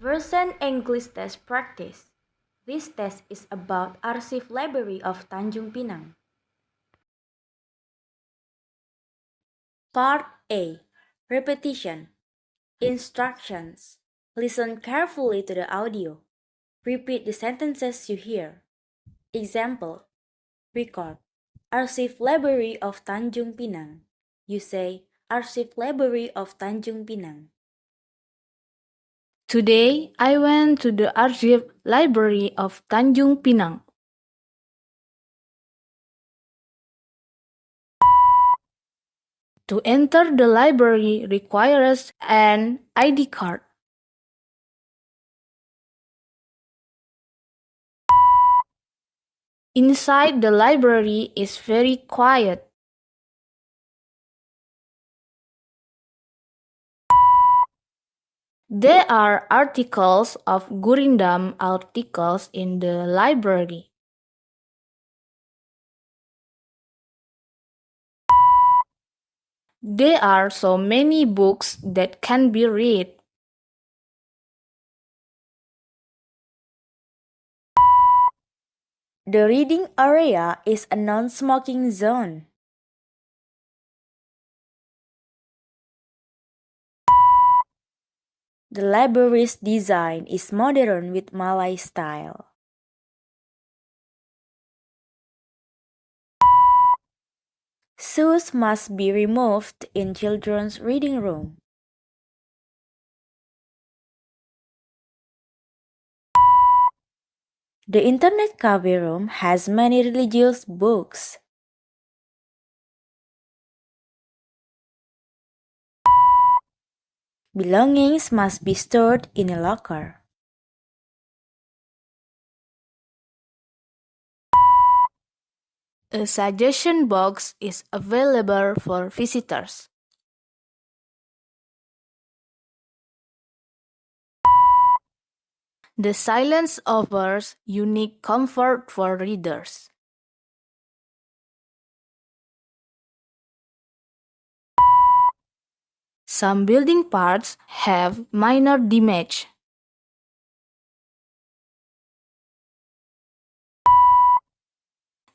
Version English Test Practice. This test is about Arsip Library of Tanjung Pinang. Part A. Repetition. Instructions. Listen carefully to the audio. Repeat the sentences you hear. Example. Record. Arsip Library of Tanjung Pinang. You say Arsip Library of Tanjung Pinang. Today, I went to the Arsip Library of Tanjung Pinang. To enter the library requires an ID card. Inside the library is very quiet. There are articles of Gurindam articles in the library. There are so many books that can be read. The reading area is a non-smoking zone. The library's design is modern with Malay style. Shoes must be removed in children's reading room. The internet cafe room has many religious books. Belongings must be stored in a locker. A suggestion box is available for visitors. The silence offers unique comfort for readers. Some building parts have minor damage.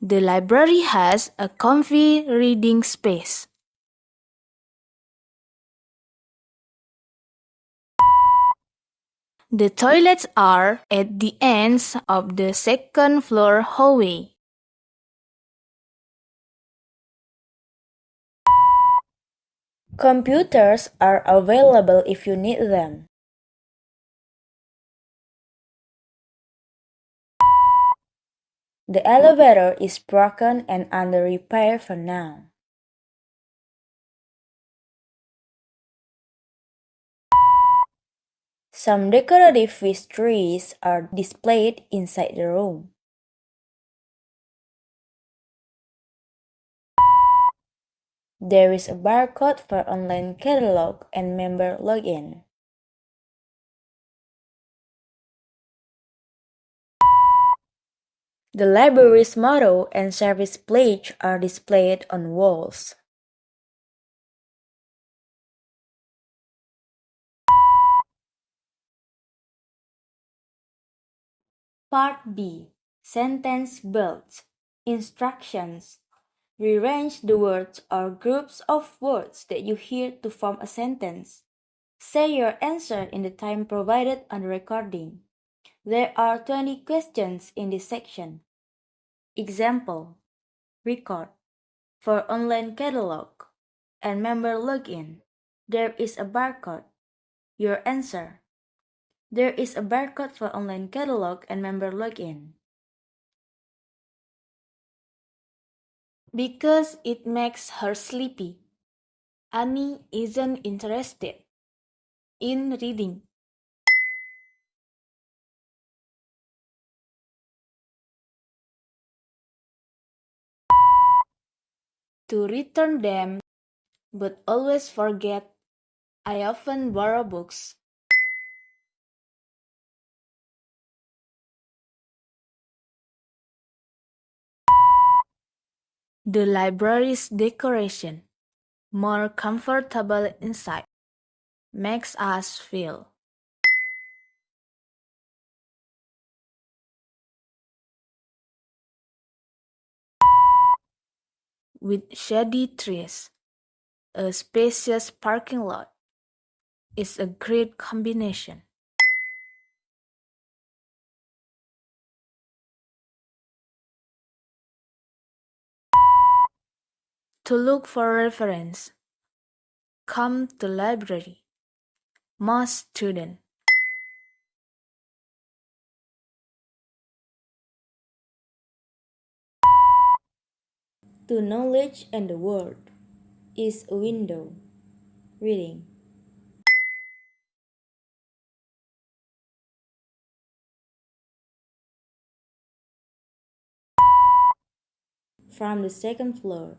The library has a comfy reading space. The toilets are at the ends of the second floor hallway. Computers are available if you need them. The elevator is broken and under repair for now. Some decorative fish trees are displayed inside the room. There is a barcode for online catalog and member login. The library's motto and service pledge are displayed on walls. Part B. Sentence builds. Instructions. Rearrange the words or groups of words that you hear to form a sentence. Say your answer in the time provided on the recording. There are 20 questions in this section. Example. Record. For online catalog and member login, there is a barcode. Your answer. There is a barcode for online catalog and member login. Because it makes her sleepy. Annie isn't interested in reading. To return them, but always forget. I often borrow books. The library's decoration, more comfortable inside, makes us feel with shady trees. A spacious parking lot is a great combination. To look for reference, come to library. Most student. To knowledge and the world is a window. Reading. From the second floor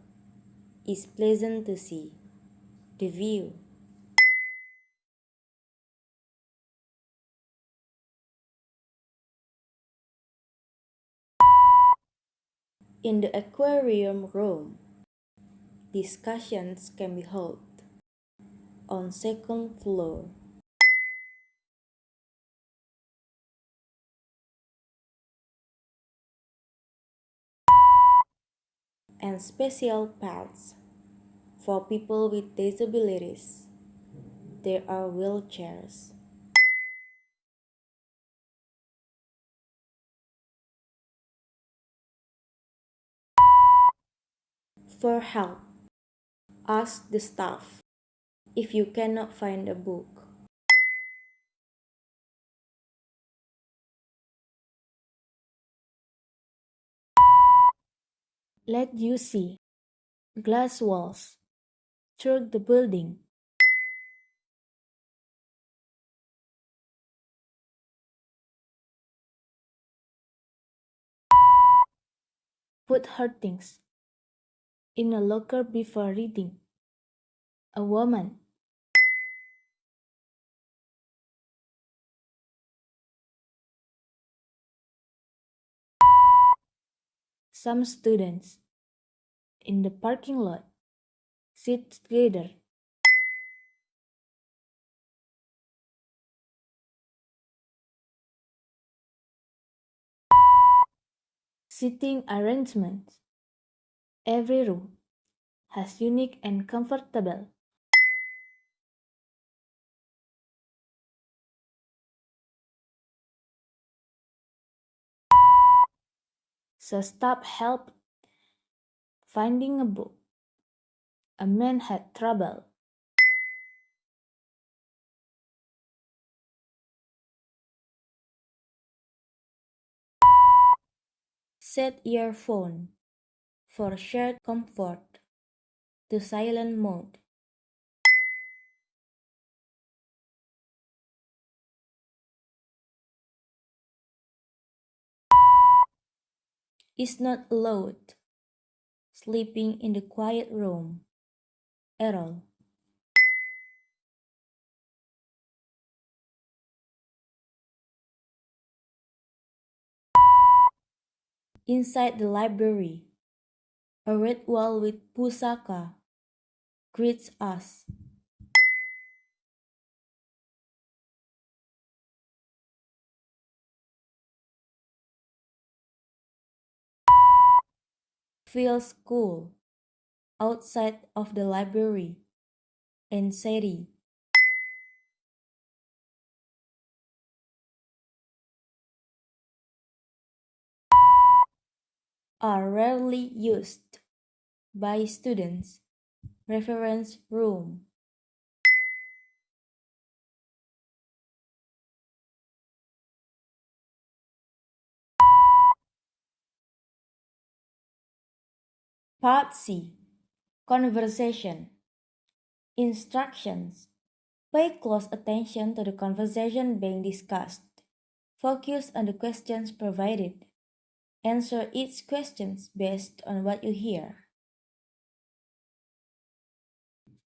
is pleasant to see. The view. In the aquarium room, discussions can be held. On second floor. And special paths for people with disabilities. There are wheelchairs. For help, ask the staff if you cannot find a book. Let you see glass walls through the building. Put her things in a locker before reading. A woman. Some students in the parking lot sit together. Seating arrangements. Every room has unique and comfortable. So staff help finding a book. A man had trouble. Set your phone for shared comfort to silent mode. Is not allowed. Sleeping in the quiet room. Errol. Inside the library, a red wall with pusaka greets us. Feels cool outside of the library. And Seri. Are rarely used by students. Reference room. Part C. Conversation. Instructions. Pay close attention to the conversation being discussed. Focus on the questions provided. Answer each question based on what you hear.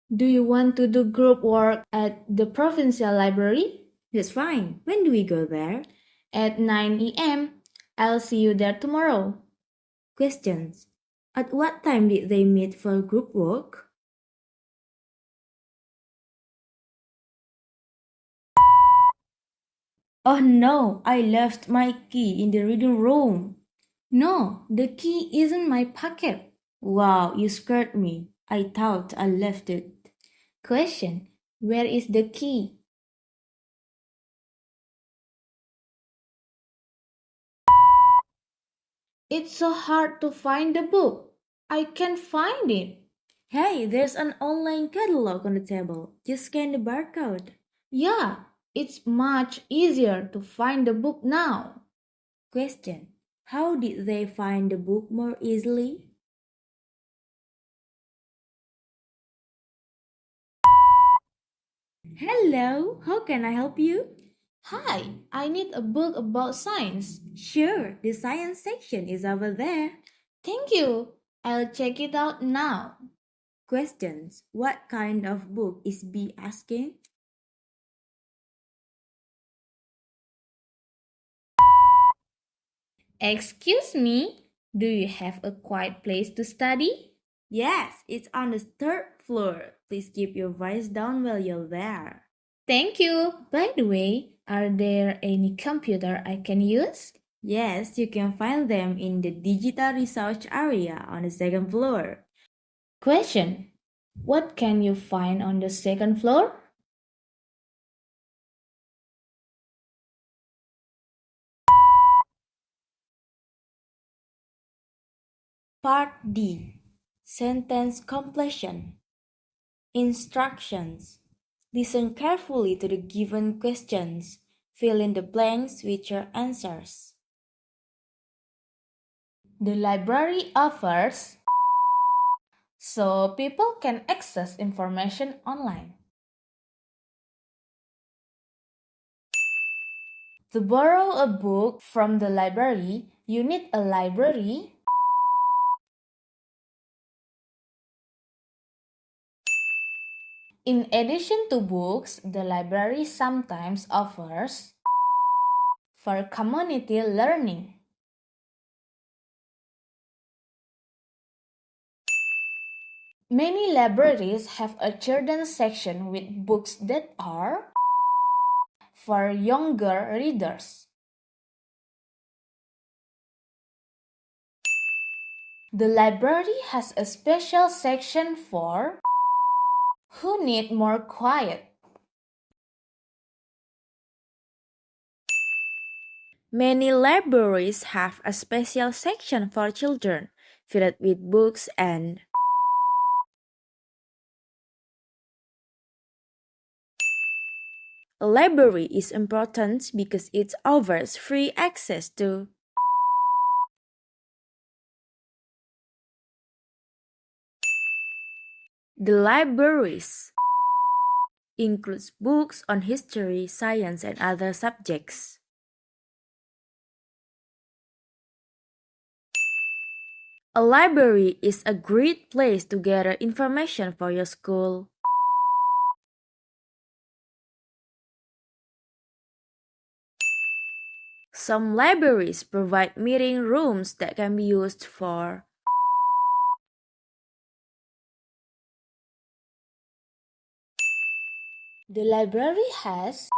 Do you want to do group work at the provincial library? That's fine. When do we go there? At 9 a.m. I'll see you there tomorrow. Questions. At what time did they meet for group work? Oh no, I left my key in the reading room. No, the key isn't my pocket. Wow, you scared me. I thought I left it. Question: where is the key? It's so hard to find the book. I can't find it. Hey, there's an online catalog on the table. Just scan the barcode. Yeah, it's much easier to find the book now. Question: how did they find the book more easily? Hello, how can I help you? Hi, I need a book about science. Sure, the science section is over there. Thank you. I'll check it out now. Questions: what kind of book is B asking? Excuse me, do you have a quiet place to study? Yes, it's on the third floor. Please keep your voice down while you're there. Thank you. By the way, are there any computer I can use? Yes, you can find them in the digital research area on the second floor. Question: what can you find on the second floor? Part D. Sentence completion. Instructions. Listen carefully to the given questions. Fill in the blanks with your answers. The library offers so people can access information online. To borrow a book from the library, you need a library. In addition to books, the library sometimes offers for community learning. Many libraries have a children's section with books that are for younger readers. The library has a special section for who need more quiet. Many libraries have a special section for children, filled with books and a library is important because it offers free access to the libraries includes books on history, science, and other subjects. A library is a great place to gather information for your school. Some libraries provide meeting rooms that can be used for The library has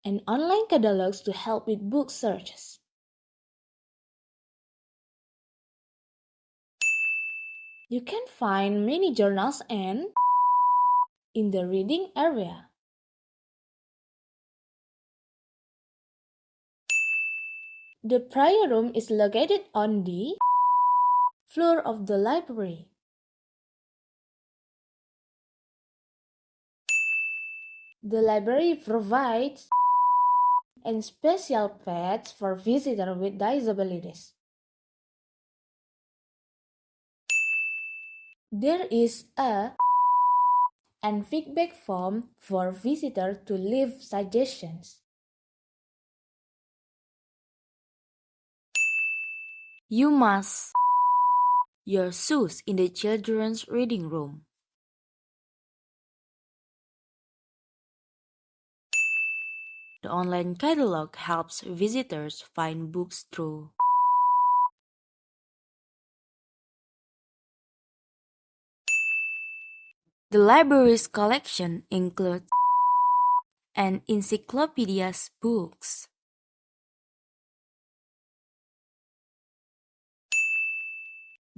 an online catalog to help with book searches. You can find many journals and in the reading area. The prayer room is located on the floor of the library. The library provides and special pads for visitors with disabilities. There is a and feedback form for visitors to leave suggestions. you must your shoes in the children's reading room. The online catalog helps visitors find books through the library's collection includes an encyclopedia's books.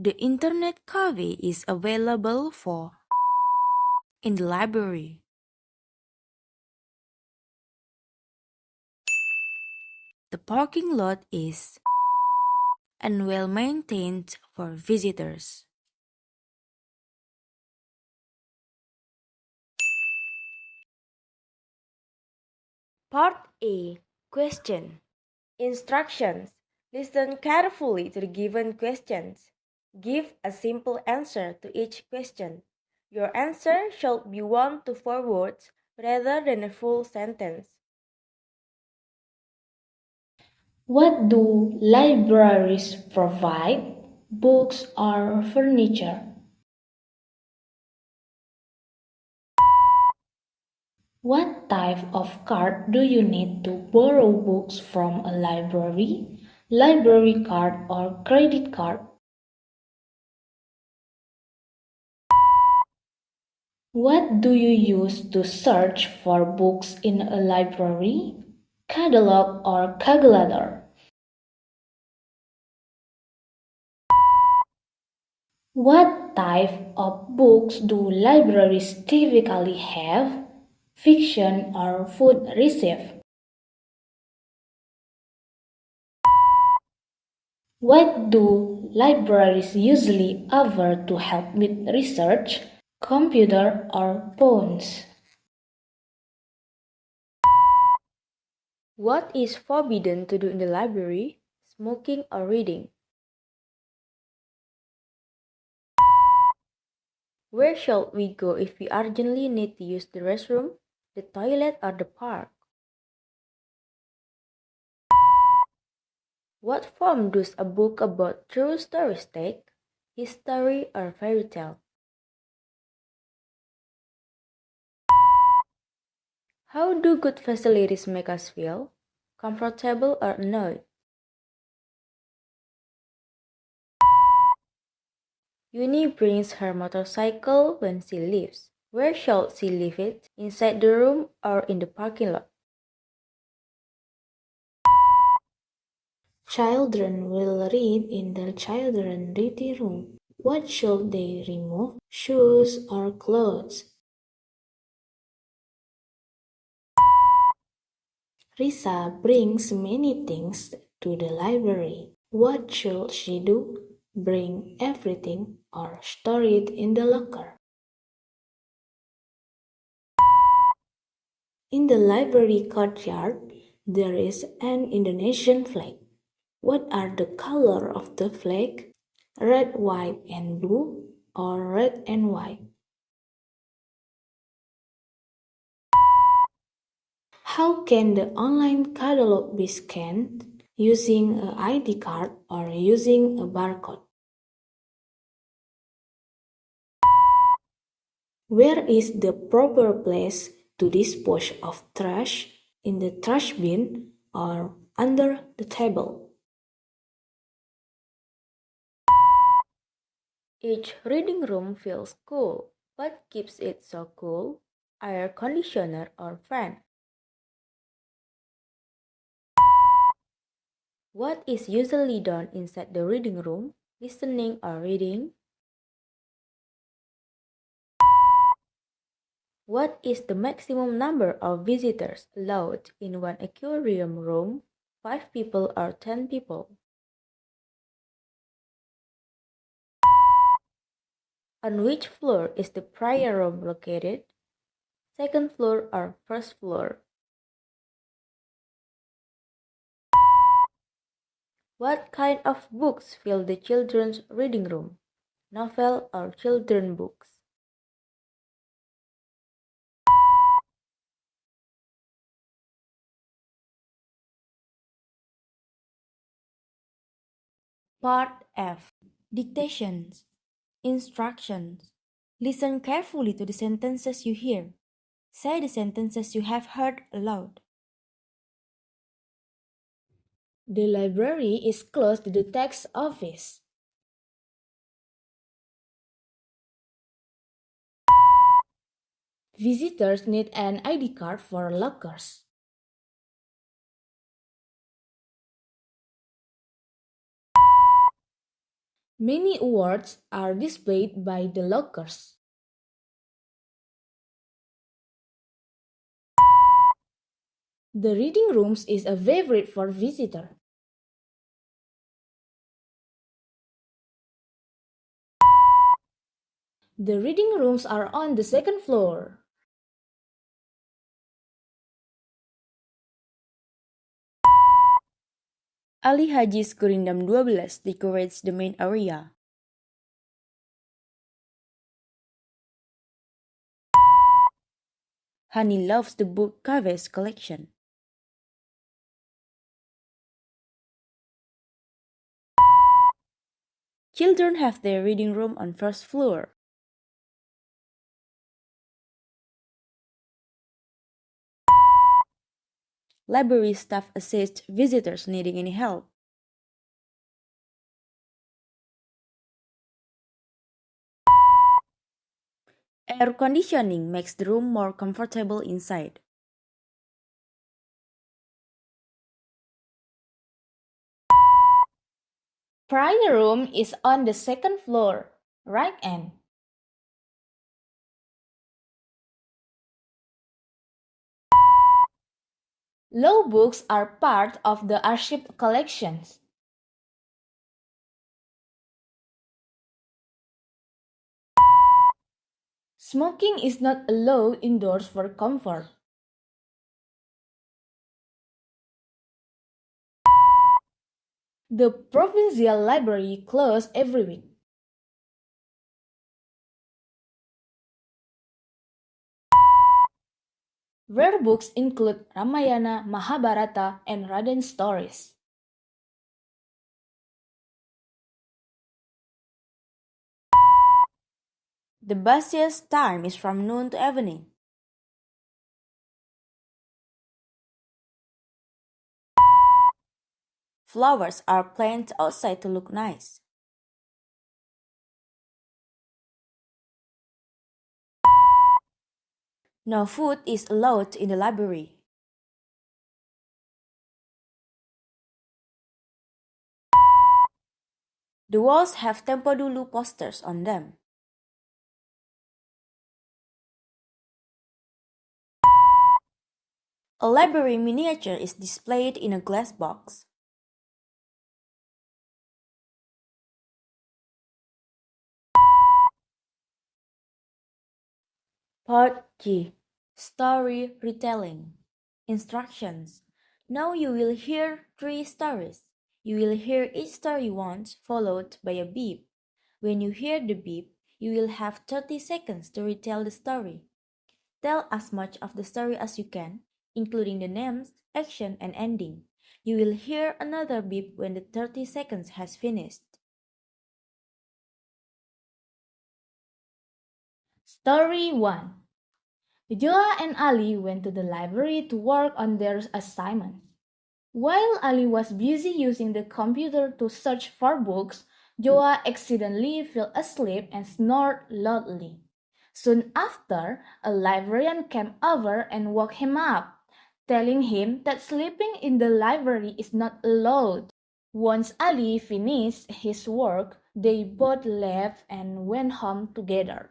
The internet cafe is available for in the library. The parking lot is and well maintained for visitors. Part A. Question. Instructions. Listen carefully to the given questions. Give a simple answer to each question. Your answer should be 1 to 4 words rather than a full sentence. What do libraries provide? Books or furniture? What type of card do you need to borrow books from a library? Library card or credit card? What do you use to search for books in a library? Catalog or calculator? What type of books do libraries typically have? Fiction or food recipe? What do libraries usually offer to help with research? Computer or phones? What is forbidden to do in the library? Smoking or reading? Where shall we go if we urgently need to use the restroom, the toilet, or the park? What form does a book about true stories take? History or fairy tale? How do good facilities make us feel? Comfortable or annoyed? Uni brings her motorcycle when she leaves. Where shall she leave it? Inside the room or in the parking lot? Children will read in the children reading room. What should they remove? Shoes or clothes? Risa brings many things to the library. What should she do? Bring everything or store it in the locker? In the library courtyard, there is an Indonesian flag. What are the color of the flag? Red, white, and blue, or red and white? How can the online catalog be scanned? Using an ID card or using a barcode? Where is the proper place to dispose of trash? In the trash bin or under the table? Each reading room feels cool. What keeps it so cool? Air conditioner or fan? What is usually done inside the reading room? Listening or reading? What is the maximum number of visitors allowed in one aquarium room? 5 people or 10 people? On which floor is the prayer room located? Second floor or first floor? What kind of books fill the children's reading room? Novel or children books? Part F. Dictations. Instructions. Listen carefully to the sentences you hear. Say the sentences you have heard aloud. The library is close to the tax office. Visitors need an ID card for lockers. Many awards are displayed by the lockers. The reading rooms is a favorite for visitors. The reading rooms are on the second floor. Ali Haji's Gurindam 12 decorates the main area. Hani loves the book Caves collection. Children have their reading room on first floor. Library staff assist visitors needing any help. Air conditioning makes the room more comfortable inside. Prayer room is on the second floor, right end. Law books are part of the archive collections. Smoking is not allowed indoors for comfort. The provincial library closes every week. Rare books include Ramayana, Mahabharata, and Raden stories. The busiest time is from noon to evening. Flowers are planted outside to look nice. No food is allowed in the library. The walls have Tempo Dulu posters on them. A library miniature is displayed in a glass box. Part G. Story retelling. Instructions. Now you will hear 3 stories. You will hear each story once, followed by a beep. When you hear the beep, you will have 30 seconds to retell the story. Tell as much of the story as you can, including the names, action, and ending. You will hear another beep when the 30 seconds has finished. Story 1. Joa and Ali went to the library to work on their assignments. While Ali was busy using the computer to search for books, Joa accidentally fell asleep and snored loudly. Soon after, a librarian came over and woke him up, telling him that sleeping in the library is not allowed. Once Ali finished his work, they both left and went home together.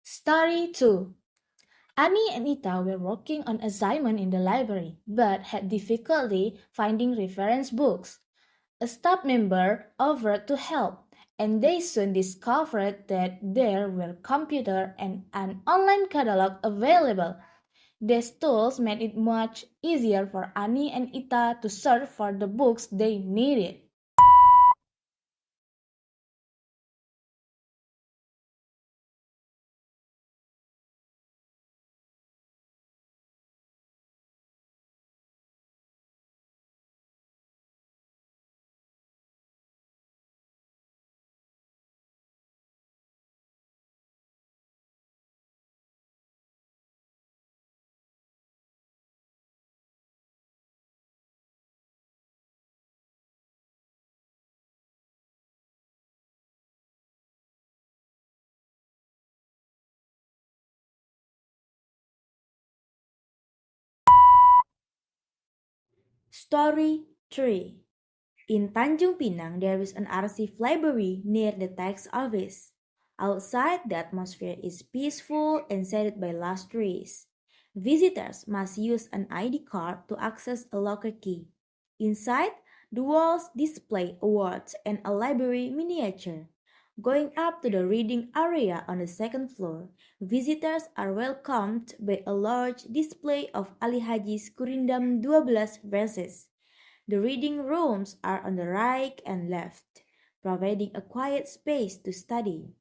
Story 2. Annie and Ita were working on assignment in the library, but had difficulty finding reference books. A staff member offered to help, and they soon discovered that there were computer and an online catalog available. These tools made it much easier for Annie and Ita to search for the books they needed. Story 3. In Tanjung Pinang, there is an archive library near the tax office. Outside, the atmosphere is peaceful and shaded by lush trees. Visitors must use an ID card to access a locker key. Inside, the walls display awards and a library miniature. Going up to the reading area on the second floor, visitors are welcomed by a large display of Ali Haji's Gurindam 12 verses. The reading rooms are on the right and left, providing a quiet space to study.